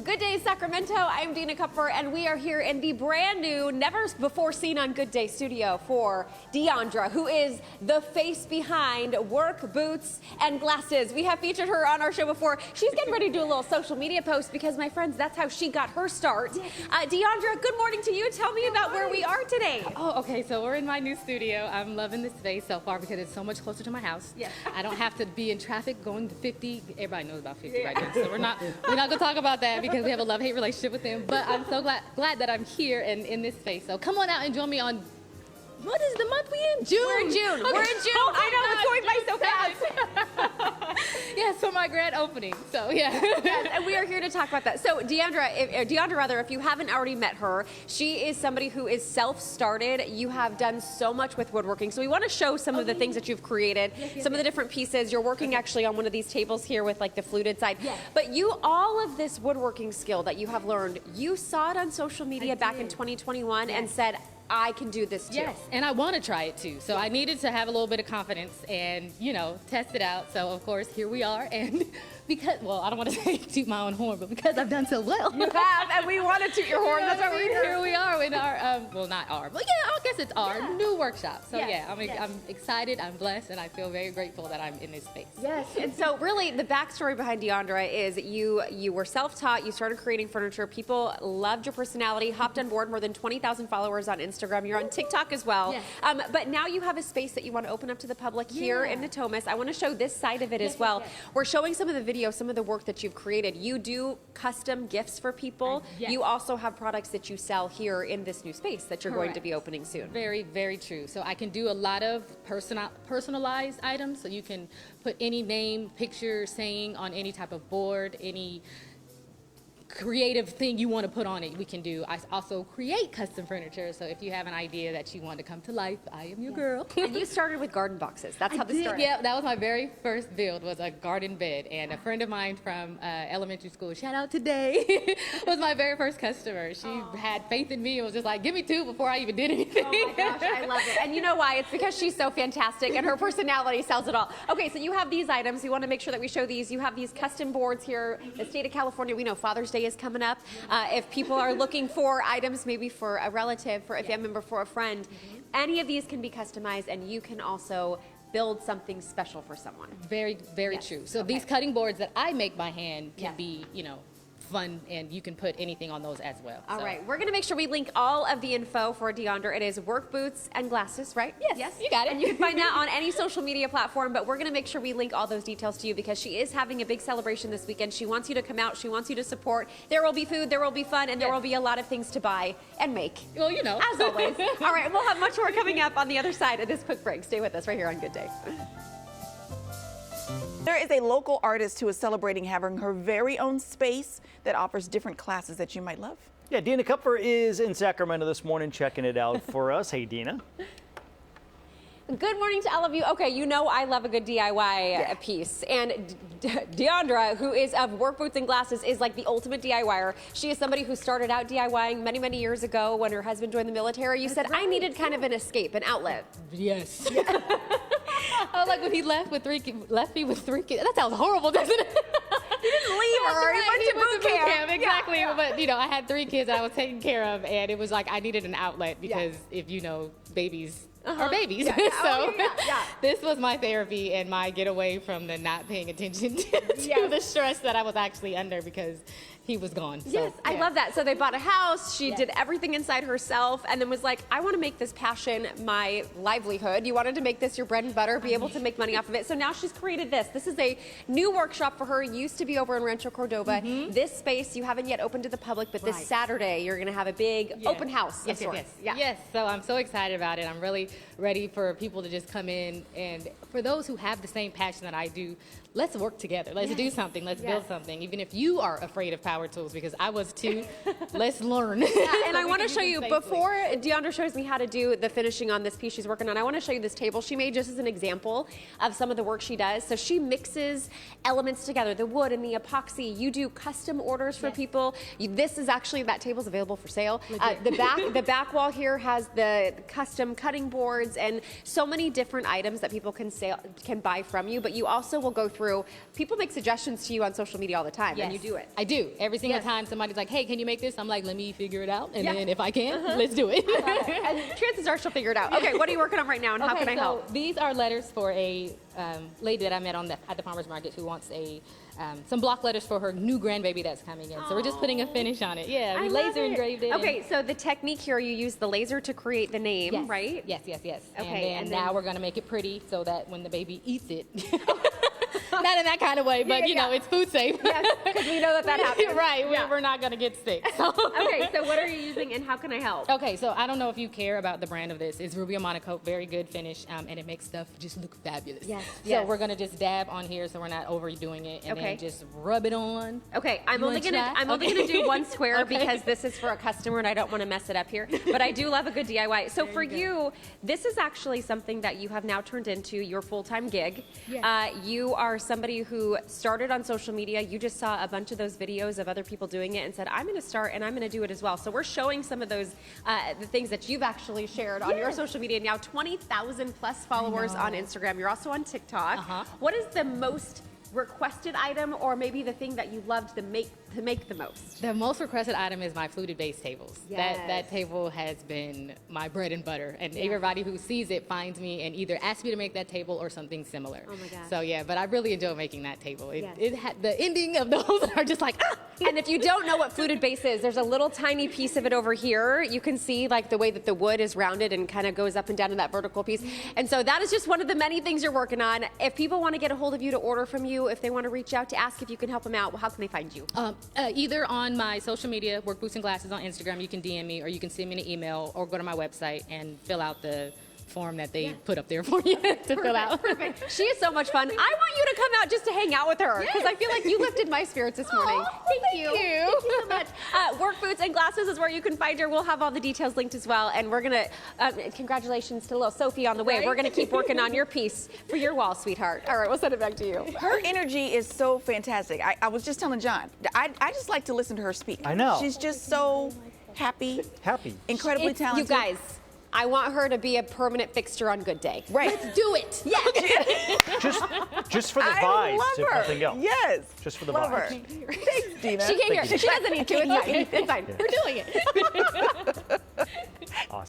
Good Day Sacramento. I'm Dina Kupfer, and we are here in the brand new, never before seen on Good Day studio for Deandra, who is the face behind Work Boots and Glasses. We have featured her on our show before. She's getting ready to do a little social media post because, my friends, that's how she got her start. Deandra, good morning to you. Tell me about where we are today. Oh, okay, so we're in my new studio. I'm loving this space so far because it's so much closer to my house. Yeah. I don't have to be in traffic going to 50. Everybody knows about 50 right now, so we're not gonna talk about that because we have a love-hate relationship with him. But I'm so glad that I'm here and in this space. So come on out and join me on, what is the month we in? June. We're in June. Okay. We're in June. Oh, I know, it's going by so fast. Yes, for my grand opening. So yeah. Yes, and we are here to talk about that. So Deandra, if you haven't already met her, she is somebody who is self-started. You have done so much with woodworking. So we want to show some of the things that you've created, some of the different pieces. You're working actually on one of these tables here with like the fluted side. Yes. But all of this woodworking skill that you have learned, you saw it on social media back in 2021 and said, I can do this too. Yes, and I want to try it too. So I needed to have a little bit of confidence and, test it out. So of course, here we are. And because, well, I don't want to say toot my own horn, but because I've done so well. You have, and we want to toot your horn. That's what we're here we are in our, well, not our, but yeah, I guess it's our new workshop. So Yes. I'm excited, I'm blessed, and I feel very grateful that I'm in this space. Yes, and so really the backstory behind Deandra is you were self-taught, you started creating furniture, people loved your personality, hopped on board, more than 20,000 followers on Instagram, you're on TikTok as well. Yes. But now you have a space that you want to open up to the public here in Natomas. I want to show this side of it as well. We're showing some of the videos, some of the work that you've created. You do custom gifts for people. Yes. You also have products that you sell here in this new space that you're going to be opening soon. Very, very true. So I can do a lot of personalized items. So you can put any name, picture, saying on any type of board, any creative thing you want to put on it, we can do. I also create custom furniture. So if you have an idea that you want to come to life, I am your girl. And you started with garden boxes. That's how this started. Yeah, that was my very first build, was a garden bed. And a friend of mine from elementary school, shout out today, was my very first customer. She had faith in me and was just like, give me two before I even did anything. Oh my gosh, I love it. And you know why? It's because she's so fantastic and her personality sells it all. Okay, so you have these items. We want to make sure that we show these. You have these custom boards here. The state of California, we know Father's Day is coming up. If people are looking for items, maybe for a relative, for a family member, for a friend, any of these can be customized, and you can also build something special for someone. Very, very true. So these cutting boards that I make by hand can be, fun, and you can put anything on those as well. All right, we're going to make sure we link all of the info for Deandra. It is Work Boots and Glasses, right? Yes, you got it. And you can find that on any social media platform, but we're going to make sure we link all those details to you because she is having a big celebration this weekend. She wants you to come out. She wants you to support. There will be food, there will be fun, and there will be a lot of things to buy and make. Well, As always. All right, we'll have much more coming up on the other side of this quick break. Stay with us right here on Good Day. There is a local artist who is celebrating having her very own space that offers different classes that you might love. Yeah, Dina Kupfer is in Sacramento this morning checking it out for us. Hey, Dina. Good morning to all of you. Okay, you know I love a good DIY piece. And Deandra, who is of Work Boots and Glasses, is like the ultimate DIYer. She is somebody who started out DIYing many, many years ago when her husband joined the military. You said, I needed kind of an escape, an outlet. Yes. I was like, when he left me with three kids. That sounds horrible, doesn't it? He didn't leave her. He went to boot camp. Exactly. Yeah. But, I had three kids I was taking care of, and it was like I needed an outlet because if babies are babies. So this was my therapy and my getaway from the not paying attention to the stress that I was actually under because he was gone. Yes, so, I love that. So they bought a house, she did everything inside herself, and then was like, I want to make this passion my livelihood. You wanted to make this your bread and butter, be able to make money off of it. So now she's created this. This is a new workshop for her. It used to be over in Rancho Cordova. This space you haven't yet opened to the public, but this Saturday you're going to have a big open house of sorts. Yes, so I'm so excited about it. I'm really ready for people to just come in, and for those who have the same passion that I do, let's work together. Let's do something. Let's build something. Even if you are afraid of power tools, because I was too, let's learn. And I want to show you, before Deandra shows me how to do the finishing on this piece she's working on, I want to show you this table she made just as an example of some of the work she does. So she mixes elements together, the wood and the epoxy. You do custom orders for people. This is actually, that table's available for sale. The back wall here has the custom cutting boards and so many different items that people can buy from you, but you also will go through, people make suggestions to you on social media all the time, and you do it. I do. every single Yes. time somebody's like, hey, can you make this? I'm like, let me figure it out. And Yeah. then if I can, let's do it. And chances are she'll figure it out. Okay, what are you working on right now, and how can I help? So these are letters for a lady that I met at the farmer's market who wants some block letters for her new grandbaby that's coming in. So we're just putting a finish on it. Yeah, we I love laser it. engraved it. Okay, so the technique here, you use the laser to create the name, Yes. right? Yes. Okay, And and then now then- we're gonna make it pretty so that when the baby eats it, not in that kind of way, but Yeah, you know, yeah. it's food safe. Yes, because we know that happens. Right, Yeah. we're not gonna get sick. So. Okay, so what are you using, and how can I help? Okay, so I don't know if you care about the brand of this. It's Rubio Monocoat, very good finish, and it makes stuff just look fabulous. Yes, So yes. we're gonna just dab on here so we're not overdoing it, and Okay. then just rub it on. Okay, I'm You only wanna gonna try? only gonna do one square Okay. because this is for a customer and I don't want to mess it up here. But I do love a good DIY. So for you, this is actually something that you have now turned into your full-time gig. Yes. You are somebody who started on social media. You just saw a bunch of those videos of other people doing it and said, I'm going to start and I'm going to do it as well. So we're showing some of those the things that you've actually shared on your social media. Now 20,000 plus followers on Instagram. You're also on TikTok. What is the most requested item, or maybe the thing that you loved to make the most? The most requested item is my fluted base tables. Yes. That table has been my bread and butter, and everybody who sees it finds me and either asks me to make that table or something similar. Oh my gosh. So yeah, but I really enjoy making that table. Yes. The ending of those are just like, ah! And if you don't know what fluted base is, there's a little tiny piece of it over here. You can see like the way that the wood is rounded and kind of goes up and down in that vertical piece. And so that is just one of the many things you're working on. If people want to get a hold of you to order from you, if they want to reach out to ask if you can help them out, how can they find you? Either on my social media, Work Boots and Glasses on Instagram, you can DM me, or you can send me an email, or go to my website and fill out the form that they put up there for you to fill out. Perfect. She is so much fun. I want you to come out just to hang out with her because I feel like you lifted my spirits this morning. Thank you. Thank you so much. Work Boots and Glasses is where you can find her. We'll have all the details linked as well. And we're going to, congratulations to little Sophie on the way. Right? We're going to keep working on your piece for your wall, sweetheart. All right, we'll send it back to you. Her energy is so fantastic. I was just telling John, I just like to listen to her speak. I know. She's just so happy, Happy. incredibly It's- talented. You guys, I want her to be a permanent fixture on Good Day. Right. Let's do it. Yes. Just for the I vibes, love if her. nothing else. Yes. Just for the love vibes. her. Thanks, Dina. She can't hear. Thank you. She doesn't need to. It's fine. It's fine. We're doing it.